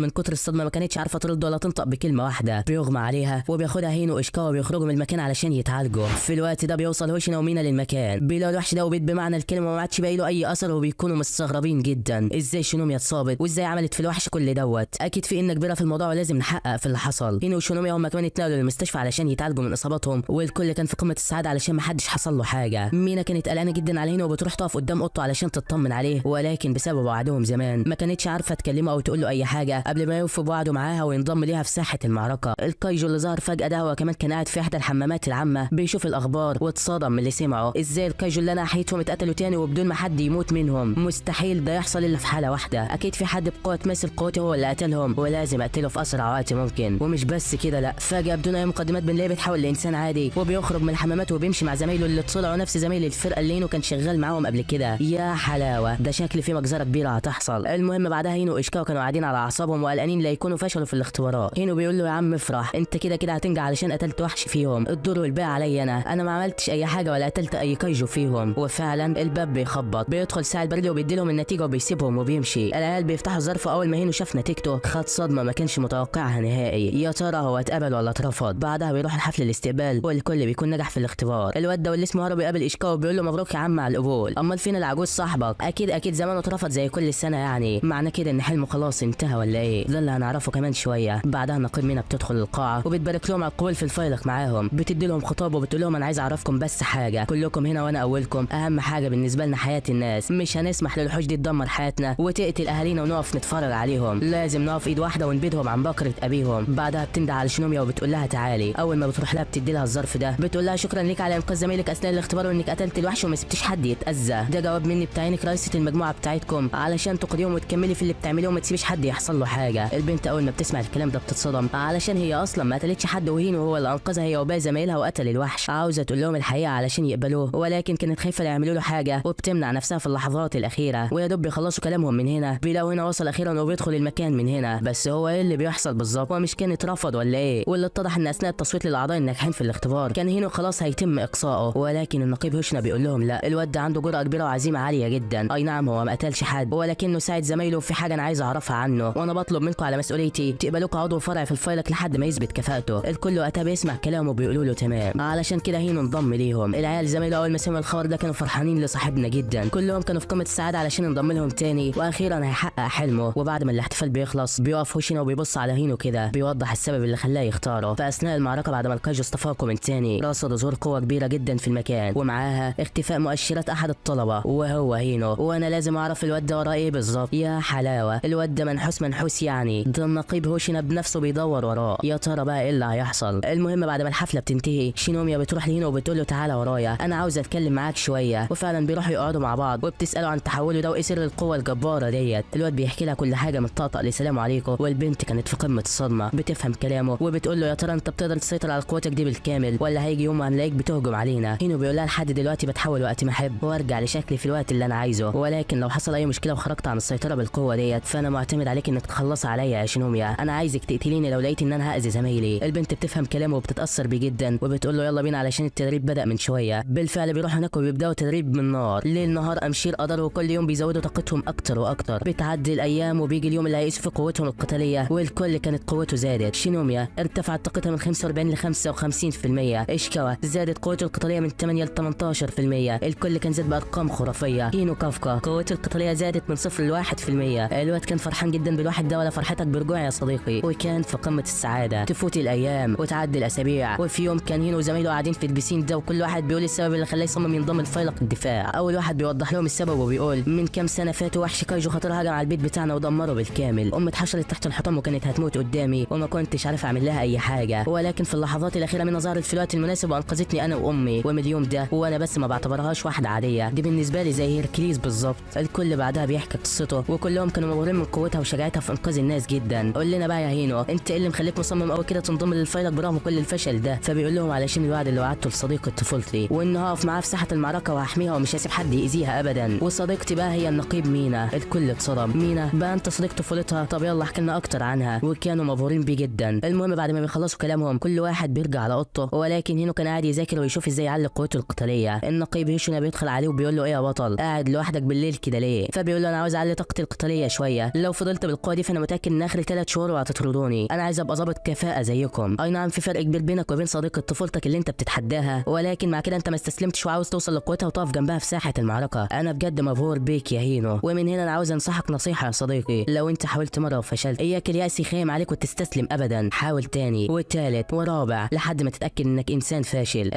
من كتر الصدمه ما كانتش عارفه ترد ولا تنطق بكلمه واحده. بيغمى عليها وبياخدها هينو واشكاوا وبيخرجوا من المكان علشان يتعالجوا. في الوقت ده بيوصل هوشينا ومينا للمكان. بيلاقوا الوحش ده وبيت بمعنى الكلمه وما عادش باقي له اي اثر وبيكونوا مستغربين جدا ازاي شينوميا اتصابت وازاي عملت في الوحش كل دوت. اكيد في ان كبيره في الموضوع ولازم نحقق في اللي حصل. هينو وشينوميا هم كمان اتنقلوا للمستشفى علشان يتعالجوا من اصاباتهم، والكل كان في قمه السعاده علشان ما حدش حصل له حاجه. مينا كانت قلقانه جدا على هينو وبتروح تقف قدام اوضته علشان تطمن عليه، ولكن بسبب وعدهم زمان ما كانتش عارفه تكلمه او تقول له اي حاجه قبل ما يوفي بوعده معاها وينضم ليها في ساحه المعركه. الكايجو اللي ظهر فجاه ده هو كمان كان قاعد في احدى الحمامات العامه بيشوف الاخبار واتصدم من اللي سمعه. ازاي الكايجو اللي انا ناحيتهم اتقتلوا تاني وبدون ما حد يموت منهم؟ مستحيل ده يحصل الا في حاله واحده، اكيد في حد بقوه تمثل قوته هو اللي قتلهم ولازم اقتله في اسرع وقت ممكن. ومش بس كده لا، فجاه بدون اي مقدمات بنلاقيه بيتحول لانسان عادي وبيخرج من الحمامات وبيمشي مع زمايله اللي طلعوا نفس زمايل الفرقه اللي هينو كان شغال معاهم قبل كده. يا حلاوه، ده شكل في مجزره كبيره هتحصل. المهم بعدها هينو واشكاوا كانوا قاعدين على اعصابهم وقلقانين لا يكونوا فشلوا في الاختبارات. هينو بيقول له يا عم افرح، انت كده كده هتنجح علشان قتلت وحش فيهم، الدور والباقي عليا انا ما عملتش اي حاجه ولا قتلت اي كايجو فيهم. وفعلا الباب بيخبط، بيدخل ساعد بريدلي وبيدي لهم النتيجه وبيسيبهم وبيمشي. العيال بيفتحوا الظرف اول ما هينو شاف نتيجته خد صدمه ما كانش متوقعها نهائي. يا ترى هو اتقبل ولا اترفض؟ بعدها بيروح الحفل الاستقبال والكل بيكون نجح في الاختبار. الواد ده واللي اسمه هارو بيقابل اشكاوا وبيقول له مبروك يا عم على القبول. امال فين العجوز صاحبك؟ اكيد زمانه اترفض زي كل سنه يعني معنى كده ان حلمه خلاص انتهى ولا ايه؟ ده اللي هنعرفه كمان شويه. بعدها النقيب مينا بتدخل القاعه وبتبارك لهم على القبول في الفيلق معاهم، بتدي لهم خطاب وبتقول لهم انا عايز اعرفكم بس حاجه، كلكم هنا وانا اولكم، اهم حاجه بالنسبه لنا حياه الناس، مش هنسمح للوحوش دي تدمر حياتنا وتقتل اهالينا ونقف نتفرج عليهم، لازم نقف ايد واحده ونبيدهم عن بكره ابيهم. بعدها بتندى على شينوميا وبتقول لها تعالي. اول ما بتروح لها بتدي لها الظرف ده، بتقول لها شكرا ليك على انقاذ زميلك اثناء الاختبار وانك قتلت الوحش وما سبتيش حد يتاذى، ده جواب مني بتعينك رئيسه المجموعه بتاعتكم علشان تقضيهم وتكملي في اللي بتعمليه وما تسيبيش حد يحصل له حاجه. البنت اول ما بتسمع الكلام ده بتتصدم علشان هي اصلا ما قتلتش حد وهين وهو اللي انقذها هي وباقي زمايلها وقتل الوحش، عاوزه تقول لهم الحقيقه علشان يقبلوه، ولكن كانت خايفه لا يعملوا له حاجه وبتمنع نفسها في اللحظات الاخيره. ويا دوب بيخلصوا كلامهم من هنا بيلاقوا هنا وصل اخيرا وبيدخل المكان من هنا. بس هو ايه اللي بيحصل بالظبط؟ هو مش كان اترفض ولا ايه؟ واللي اتضح ان اثناء التصويت للاعضاء الناجحين في الاختبار كان هينو خلاص هيتم اقصائه، ولكن النقيب هوشنا بيقول لهم لا، الواد ده عنده جرأة كبيره وعزيمه عاليه جدا، اي نعم هو ما قتلش حد ولكنه ساعد زمايله في حاجه انا عايز اعرفها عنه، وانا بطلب منكم على مسؤوليتي تقبلوك عضو فرع في الفيلق لحد ما يثبت كفاءته. الكل وقتها بيسمع كلامه وبيقولوا له تمام، علشان كده هينو انضم ليهم. العيال زمايله اول ما سمعوا الخبر ده كانوا فرحانين لصاحبنا جدا، كلهم كانوا في قمه السعاده علشان انضم لهم تاني واخيرا هيحقق حلمه. وبعد ما الاحتفال بيخلص بيقف هوشينا وبيبص على هينو كده بيوضح السبب اللي خلاه يختاره. فاثناء المعركه بعد ما الكايجو استفاقوا من تاني رصدوا ظهور قوه كبيره جدا في المكان ومعاها اختفاء مؤشرات احد الطلبه وهو هينو، وانا لازم اعرف الواد ده وراه ايه بالظبط. يا حلاوه، الواد ده منحوس يعني، ده النقيب هوشينا بنفسه بيدور وراه، يا ترى بقى ايه اللي هيحصل؟ المهم بعد ما الحفله بتنتهي شينوميا بتروح لهينو وبتقول له تعالى ورايا انا عاوز اتكلم معاك شويه، وفعلا بيروحوا يقعدوا مع بعض وبتساله عن تحوله ده وايه سر القوه الجباره ديت. الواد بيحكي لها كل حاجه من طقطق لسلام عليكم، والبنت كانت في قمه الصدمه بتفهم كلامه وبتقول له يا ترى انت بتقدر تسيطر على قوتك دي بالكامل ولا هيجي يوم هنلاقيك بتهجم علينا؟ هينو بيقول لها لحد دلوقتي بتحول وقت ما احب وارجع لشكلي في الوقت اللي انا عايزه، ولكن لو حصل اي مشكله وخرجت عن السيطره بالقوه ديت فانا معتمد عليك انك تخلصي عليا يا شينوميا، انا عايزك تقتليني لو لقيت ان انا هاذي زمايلي. البنت بتفهم كلامه وبتتاثر بيه جدا وبتقول له يلا بينا علشان التدريب بدا من شويه. بالفعل بيروحوا هناك وبيبداوا تدريب من نار ليل نهار امشير قدر، وكل يوم بيزودوا طاقتهم اكتر واكتر. بتعدي الايام وبيجي اليوم اللي هيقيسوا في قوتهم القتاليه والكل كانت قوته زادت. شينوميا ارتفعت طاقتها من 45 ل 55%، اشكاوا زادت قوته القتاليه من 8 ل 18%، الكل كان زاد بارقام خرافيه. هينو كافكا قوته القتاليه زادت من 0 ل 1%. الواد كان فرحان جدا بالواحد ده ولا فرحتك برجوع يا صديقي، وكان في قمه السعاده. تفوت الايام وتعدي الاسابيع، وفي يوم كان هينو وزمايله قاعدين في البسين ده وكل واحد بيقول السبب اللي خلاه يصمم ينضم لفيلق الدفاع. اول واحد بيوضح لهم السبب وبيقول من كام سنه فاتوا وحش كايجو خطر هجم على البيت بتاعنا ودمره بالكامل، امي اتحشرت تحت الحطام وكانت هتموت قدامي وما كنتش عارف اعمل لها اي حاجه، ولكن في اللحظات الاخيره منها ظهرت في الوقت المناسب وانقذتني انا وامي، ومن اليوم ده وانا بس ما بعتبرهاش واحده عاديه، دي بالنسبه لي زي هيركليز بالظبط. الكل بعدها بيحكي قصته وكلهم كانوا مبهورين من قوتها وشجاعتها في انقاذ الناس جدا. قول لنا بقى يا هينو انت ايه اللي مخليك مصمم قوي كده تنضم للفيلق برغم كل الفشل ده؟ فبيقول لهم علشان الوعد اللي وعدته لصديقه طفولتي وان هقف معاه في ساحه المعركه وهحميها ومش هسيب حد يأذيها ابدا، وصديقتي بقى هي النقيب مينا. الكل اتصدم، مينا بقى انت صديق طفولتها؟ طب يلا احكي لنا اكتر عنها. وكانوا مبهورين بيه جدا. المهم بعد ما بيخلصوا كلامهم كل واحد بيرجع على اوضته، ولكن هينو كان قاعد يذاكر ويشوف ازاي يعلي قوته القتاليه. النقيب هيشونا بيدخل عليه وبيقول له ايه يا بطل قاعد لوحدك بالليل كده ليه؟ فبيقول له انا عاوز اعلي طاقتي القتاليه شويه، لو فضلت بالقوه دي فانا متاكد ان اخر 3 شهور وهتطردوني، انا عايز ابقى ظابط كفاءه زيكم. اي نعم في فرق كبير بينك وبين صديقه طفولتك اللي انت بتتحداها، ولكن مع كده انت ما استسلمتش وعاوز توصل لقوتها وتقف جنبها في ساحه المعركه. انا بجد مبهور بيك يا هينو، ومن هنا انا عاوز انصحك نصيحه يا صديقي، لو انت حاولت مره وفشلت اياك الياس يخيم عليك وتستسلم ابدا، حاول تاني وتالت ورابع لحد ما تتاكد انك انسان فاشل.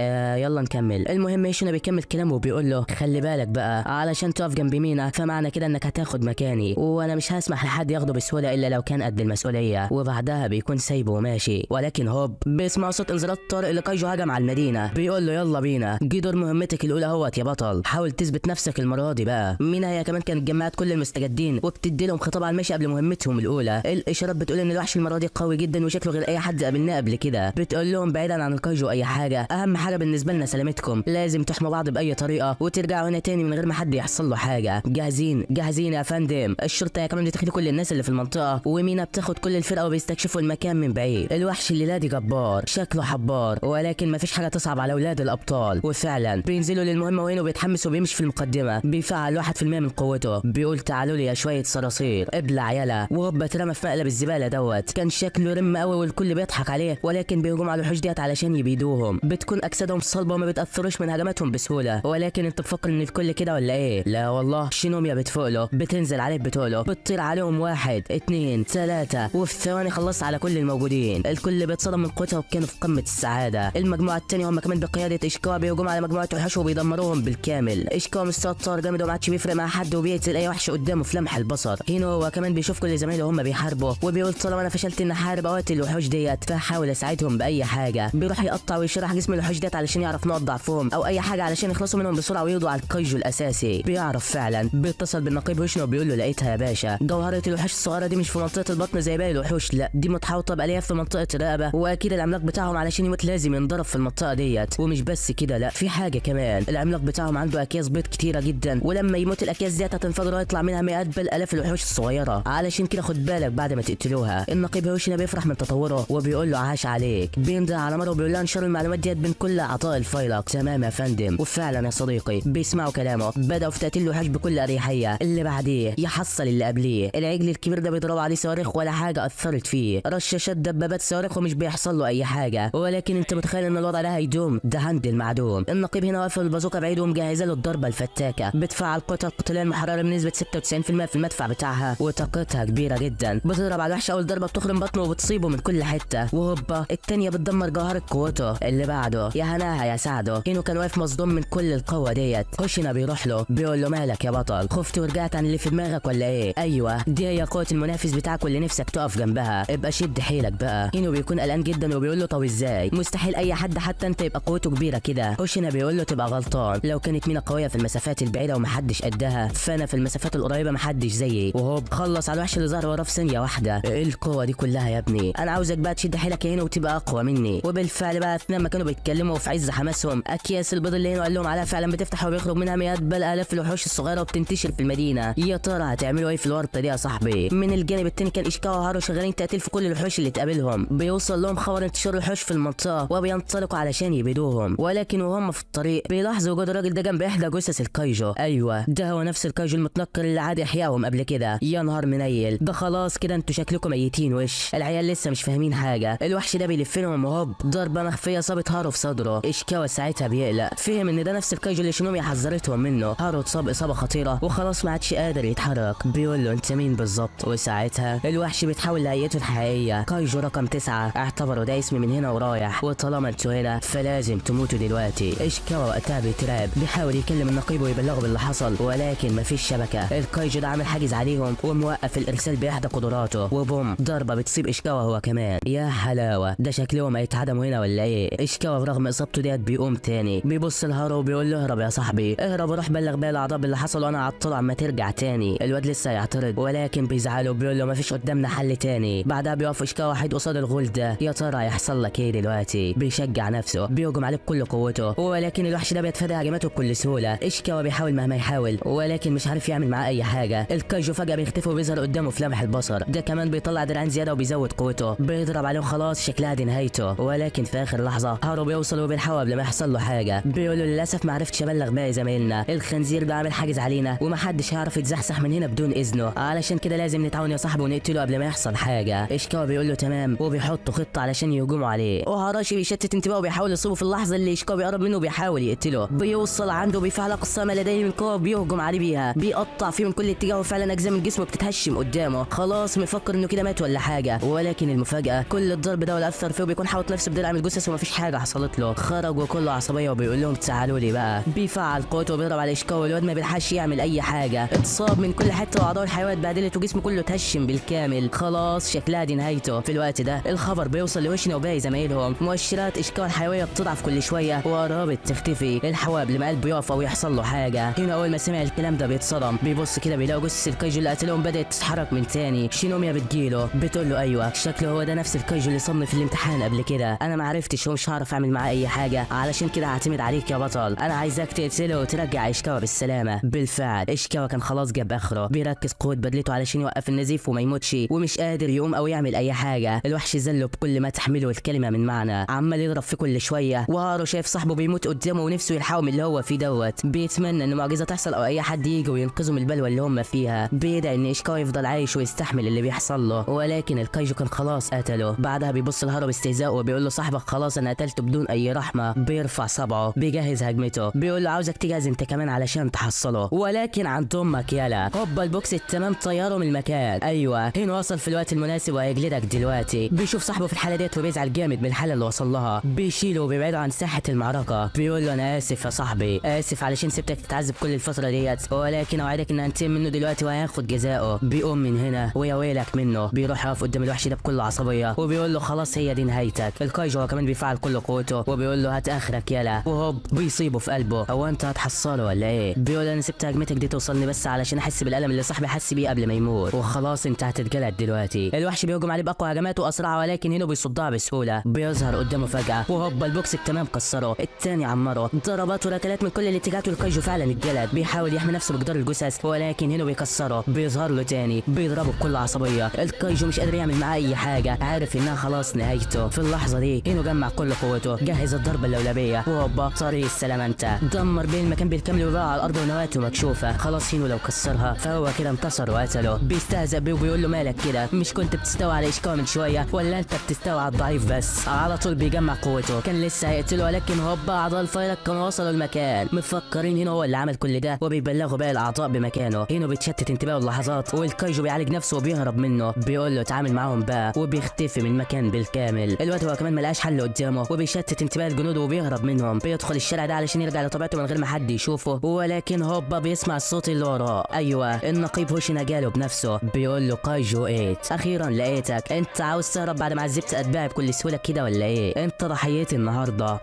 يلا نكمل. المهم هيشونا بيكمل كلامه وبيقول له خلي بالك بقى علشان تقف جنب مينا فمعنى كده انك هتاخد مكاني، وانا مش هسمح لحد ياخده بسهوله الا لو كان قد المسؤوليه. وبعدها بيكون سايبه وماشي، ولكن هوب بيسمع صوت انذارات طارق لكايجو هجم على المدينه. بيقول له يلا بينا، جه دور مهمتك الاولى اهوت يا بطل، حاول تثبت نفسك المره دي بقى. مينا هي كمان كانت جمعت كل المستجدين وبتدي لهم خطاب على المشي قبل مهمتهم الاولى. الاشارات بتقول ان الوحش المره دي قوي جدا وشكله غير اي حد قابلناه قبل كده. بتقول لهم بعيدا عن الكايجو اي حاجه، اهم حاجه بالنسبه لنا سلامتكم، لازم تحموا بعض باي طريقه وترجعوا هنا تاني من غير ما حد يحصل له حاجه. جاهزين جاهزين يا فندم. الشرطه هي كمان بتخلي كل الناس اللي في المنطقه، ومينا بتاخد كل الفرقه وبيستكشفوا المكان من بعيد. الوحش الليله دي جبار شكله حبار، ولكن مفيش حاجه تصعب على اولاد الابطال. وفعلا بينزلوا للمهمه وهنا وبيتحمس وبيمشي في المقدمه، بيفعل 1% من قوته، بيقول تعالوا لي يا شويه صراصير ابلع يلا، وهوبا اترمى في مقلب الزباله دوت. كان شكله رم قوي والكل بيضحك عليه، ولكن بيهجم على الوحوش ديت علشان يبيدوهم. بتكون اجسادهم صلبه وما بتاثروش من هجماتهم بسهوله، ولكن انت بتفكر ان الكل كده ولا ايه؟ لا والله. شينوميا بتفوق له بتنزل عليه بتقوله، بتطير عليهم 1 2 3 وفي ثواني خلصت على كل الموجودين. الكل بيتصدم من قوتها وكانوا في قمه السعاده. المجموعه الثانيه هم كمان بقياده اشكاوا بيهجموا على مجموعه وحوش وبيدمروهم بالكامل. اشكاوا مستوى طار جامد وما عادش بيفرق مع حد وبيقتل اي وحش قدامه في لمح البصر. هنا هو كمان بيشوف كل زمايله هم بيحاربوا وبيقول طالما انا فشلت ان احارب او اقتل الوحوش ديت فهحاول اساعدهم باي حاجه. بيروح يقطع ويشرح جسم الوحوش ديت علشان يعرف نقط ضعفهم او اي حاجه علشان يخلصوا منهم بسرعه ويقضوا على الكايجو الاساسي. بيعرف فعلا. بيتصل بالنقيب هوشنا وبيقول له لقيتها يا باشا. جوهره الوحوش الصغيره دي مش في منطقه البطن زي باقي الوحوش، لا دي متحوطه بالياف في منطقه الرقبه، واكيد العملاق بتاعهم علشان يموت لازم ينضرب في المنطقه ديت. ومش بس كده، لا في حاجه كمان، العملاق بتاعهم عنده اكياس بيض كتيره جدا، ولما يموت الاكياس ديت هتنفجر ويطلع منها مئات بل الاف الوحوش الصغيره، علشان كده خد بالك بعد ما تقتلوها. النقيب هوشنا بيفرح من تطوره وبيقول له عاش عليك. بينده على مره وبيقول له انشر المعلومات ديت بين كل اعضاء الفايلق. تمام يا فندم. وفعلا يا صديقي بيسمعوا كلامه، بداوا في تقتيل الوحوش بكل اريحيه. اللي بعديه يحصل اللي قبليه، العجل الكبير ده بيضرب عليه صواريخ ولا حاجه اثرت فيه، رشاشات دبابات صواريخ ومش بيحصل له اي حاجه. ولكن انت متخيل ان الوضع ده هيدوم؟ ده عند المعدوم. النقيب هنا واقف البازوكه بعيد ومجهزه له الضربه الفتاكه، بتفعل قطع القتاليه المحرره بنسبه 96% في المدفع بتاعها وطاقتها كبيره جدا. بتضرب على الوحش اول ضربه بتخرم بطنه وبتصيبه من كل حته، وهوبا الثانيه بتدمر جوهره قوته. اللي بعده يا هناها يا سعده. هينو كان واقف مصدوم من كل القوه ديت. هوشنا بيروح له بيقول له مالك يا بطل، خفت ورجعت عن اللي في دماغك ولا ايه؟ ايوه دي هي قوه المنافس بتاعك واللي نفسك تقف جنبها، ابقى شد حيلك بقى. هينو بيكون قلقان جدا وبيقول له طب ازاي؟ مستحيل اي حد حتى انت يبقى قوته كبيره كده. هوشنا بيقول له تبقى غلطان، لو كانت مينا قويه في المسافات البعيده ومحدش قدها فانا في المسافات القريبه محدش زيي. وهوب خلص على الوحش اللي ظهر وراه في ثانيه واحده. ايه القوه دي كلها يا ابني؟ انا عاوزك بقى تشد حيلك هنا وتبقى اقوى مني. وبالفعل بقى اثناء ما كانوا بيتكلموا في عز حماسهم اكياس البيض اللي هنا قال لهم عليها فعلا بتفتح وبيخرج منها مئات بل الاف الوحوش الصغيره وبتنتشر في المدينه. يا ترى هتعملوا ايه في الورطه دي يا صاحبي؟ من الجانب التاني كان اشكاوا وهارو شغالين تقتيل في كل الوحوش اللي تقابلهم. بيوصل لهم خبر انتشار الوحوش في المنطقه وبينطلقوا علشان يبيدوهم، ولكن وهم في الطريق بيلاحظوا وجود الراجل ده جنب احدى جثث الكايجو. ايوه ده هو نفس الكايجو المتنكر اللي عاد احيائهم قبل كده. يا نهار منيل، ده خلاص كده انتوا شكلكم ميتين وش. العيال لسه مش فاهمين حاجه. الوحش ده بيلف لهم وهوب ضربه مخفيه صابت هارو في صدره. اشكاوا ساعتها بيقلق، فهم ان ده نفس الكايجو اللي شينومي حذرتهم منه. هارو اتصاب اصابه خطيره وخلاص ما عادش قادر يتحرك. بيقول له انت مين بالظبط؟ وساعتها الوحش بيتحول لهيئته الحقيقيه كايجو رقم 9، اعتبروا ده اسمي من هنا ورايح، وطالما انتوا هنا فلازم تموتوا دلوقتي. اشكاوا وقتها بيترعب، بيحاول يكلم النقيب ويبلغه باللي حصل ولكن مفيش شبكه. الكايجو ده عامل حاجز عليهم وموقف الارسال باحدى قدراته، وبوم ضربه بتصيب اشكاوا هو كمان. يا حلاوه، ده شكلهم هيتعدموا هنا ولا ايه؟ اشكاوا برغم اصابته ديت بيقوم تاني، بيبص لهارو وبيقول له اهرب يا صاحبي اهرب وروح بلغ باقي الاعضاء باللي حصل وانا هعطله عما ترجع تاني. الواد لسه هيعترض ولكن بيزعله وبيقول له مفيش قدامنا حل تاني. بعدها بيقف اشكاوا واحد قصاد الغول ده. يا ترى هيحصل لك ايه دلوقتي؟ بيشجع نفسه، بيهجم عليه بكل قوته، ولكن الوحش ده بيتفادى هجماته بكل سهوله. اشكاوا بيحاول مهما يحاول ولكن مش عارف يعمل معاه اي حاجه. الكايجو فجاه بيختفي وبيظهر قدامه في لمح البصر. ده كمان بيطلع درعين زياده وبيزود قوته، بيضرب عليه وخلاص شكلها دي نهايته. ولكن في اخر لحظه هارو بيوصل وبيلحقه قبل ما يحصل له حاجه. بيقول له للاسف ما عرفتش ابلغ باقي زمايلنا، الخنزير ده عامل حاجز علينا ومحدش هيعرف يتزحزح من هنا بدون اذنه، علشان كده لازم نتعاون يا صاحبي ونقتله قبل ما يحصل حاجه. اشكاوا بيقول له تمام وبيحطوا خطه علشان يهجموا عليه. وهاراشي بيشتت انتباهه وبيحاول يصيبه في اللحظه اللي اشكاوا بيقرب منه وبيحاول يقتله. بيوصل عنده بيفعل اقصى ما لديه من قوه وبيهجم عليه بيها، بيقطع فيه من كل اتجاه وفعلا اجزاء من جسمه بتتهشم قدامه. خلاص مفكر انه كده مات ولا حاجه، ولكن المفاجاه كل الضرب ده ولا اثر فيه وبيكون حاطط نفسه بدرع من الجثث ومفيش حاجه حصلت له. خرج وكله عصبيه وبيقول لهم تعالوا لي بقى. بيفعل قوته وبيضرب على اشكاوا والواد ما بيلحقش يعمل اي حاجه، اتصاب من كل حته واعضاء الحيوان اتبهدلت وجسمه كله اتهشم بالكامل. خلاص شكلها دي نهايته. في الوقت ده الخبر بيوصل لوشنا وباقي زمايلهم، مؤشرات اشكاوا الحيويه بتضعف كل شويه وقربت تختفي. الحوا قبل ما قلبه يقف او يحصل له حاجه. هنا اول ما سمع الكلام ده بيتصدم، بيبص كده بيلاقي جثث الكايجو اللي قتلهم بدات تتحرك من تاني. شينوميا بتجيله بتقول له ايوه شكله هو ده نفس الكايجو اللي صابني في الامتحان قبل كده، انا ما عرفتش ومش هعرف اعمل معاه اي حاجه علشان كده هعتمد عليك يا بطل، انا عايزك تقتله وترجع اشكاوا بالسلامه. بالفعل اشكاوا كان خلاص جاب اخره، بيركز قوه بدلته علشان يوقف النزيف وما يموتش ومش قادر يقوم او يعمل اي حاجه. الوحش زله بكل ما تحمله الكلمه من معنى، عمال يضرب في كل شويه. وهارو شايف صاحبه بيموت قدامه ونفسه يلحقه من اللي هو فيه دوت، بيتمنى ان معجزه تحصل او اي حد يجي وينقذه من البلوه اللي هم فيها. بيدعي ان اشكاوا يفضل عايش ويستحمل اللي بيحصل له، ولكن الكايجو كان خلاص قتله. بعدها بيبص لهارو باستهزاء وبيقول له صاحبك خلاص انا قتلته بدون اي رحمه. بيرفع صبعه بيجهز هجمته، بيقول له عاوزك تجهز انت كمان علشان تحصله، ولكن عند امك يلا. هوبا البوكس التمام طياره من المكان. ايوه هنا وصل في الوقت المناسب وهيجلدك دلوقتي. بيشوف صاحبه في الحاله ديت وبيزعل جامد من الحاله اللي وصل لها. بيشيله وبيبعده عن ساحه المعركه. بيقول له انا اسف يا صاحبي، اسف علشان سبتك تتعذب كل الفتره ديت، ولكن اوعدك ان هنتقم منه دلوقتي وهياخد جزاؤه. بيقوم من هنا ويا ويلك منه. بيروح يقف قدام الوحش ده بكل عصبيه وبيقول له خلاص هي دي نهايتك. الكايجو هو كمان بيفعل كل قوته وبيقول له هات اخرك يلا. وهوب بيصيبه في قلبه. هو انت هتحصله ولا ايه؟ بيقول انا سبت هجمتك دي توصلني بس علشان احس بالالم اللي صاحبي حس بيه قبل ما يموت، وخلاص انت هتتجلد دلوقتي. الوحش بيهجم عليه باقوى هجماته واسرع، ولكن هنا بيصدها بسهوله. بيظهر قدامه فجاه وهوب البوكس التمام كسره. التاني عمره ضربات وركلات من كل الاتجاهات والكايجو فعلا اتجلد. بيحاول يحمي نفسه بجدار الجثث ولكن هنا بيكسره. بيظهر له تاني بيضربه بكل عصبيه. الكايجو مش قادر يعمل معاه اي حاجه، عارف انها خلاص نهايته. في اللحظه دي هنا جمع كل قوته، جهز الضربه اللولبيه وهوبا طريق السلامه انت. دمر بين المكان بالكامل وبقى على الارض ونواته مكشوفه. خلاص هنا لو كسرها فهو كده انتصر وقتله. بيستهزأ بيه وبيقول له مالك كده، مش كنت بتستوى على اشكاوى من شويه ولا انت بتستوى على الضعيف بس؟ على طول بيجمع قوته. كان لسه هيقتله ولكن هوبا اعضاء الفايلك كانوا وصلوا المكان. مفكرين هنا هو اللي عمل كل ده وبيبلغوا باقي الاعضاء بمكانه. هنا بيتشتت انتباهه اللحظات والكايجو بيعالج نفسه وبيهرب منه. بيقول له اتعامل معاهم بقى وبيختفي من المكان بالكامل. الوقت هو كمان ملقاش حل قدامه وبيشتت انتباه الجنود وبيهرب منهم. بيدخل الشارع ده علشان يرجع لطبيعته من غير ما حد يشوفه، ولكن هوبا بيسمع الصوت اللي وراه. ايوه النقيب هوشينا جاله بنفسه. بيقول له كايجو 8 اخيرا لقيتك، انت عاوز تهرب بعد ما عذبت اتباعي بكل سهوله كده ولا ايه؟ انت ضحيتي النهارده.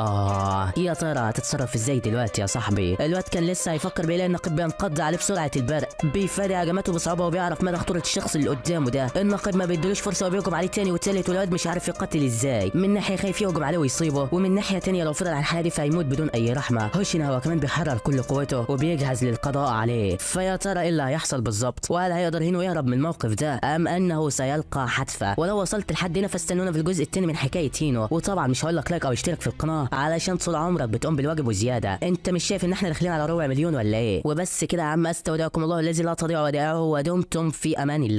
يا ترى هتتصرف ازاي دلوقتي يا صاحبي؟ الواد كان لسه هيفكر بيلاقي النقيب بينقض عليه بسرعه البرق. بيفادي هجماته بصعوبه وبيعرف مدى خطوره الشخص اللي قدامه ده. النقيب ما بيدلوش فرصه وبيهجم عليه تاني وتالت والواد مش عارف يقتل ازاي. من ناحيه خايف يهجم عليه ويصيبه، ومن ناحيه تانيه لو فضل على الحاله دي فهيموت بدون اي رحمه. هوشينا هو كمان بيحرر كل قوته وبيجهز للقضاء عليه. فيا ترى ايه اللي هيحصل بالظبط؟ وهل هيقدر هينو يهرب من الموقف ده ام انه سيلقى حتفه؟ ولو وصلت لحد هنا فاستنونا في الجزء الثاني من حكايه هينو. وطبعا مش هقول لك لايك او اشترك في القناه علشان طول عمرك بتقوم بالواجب وزياده. انت مش شايف ان احنا داخلين على ربع مليون ولا ايه؟ وبس كده يا عم، استودعكم الله الذي لا تضيع ودائعه ودمتم في امان الله.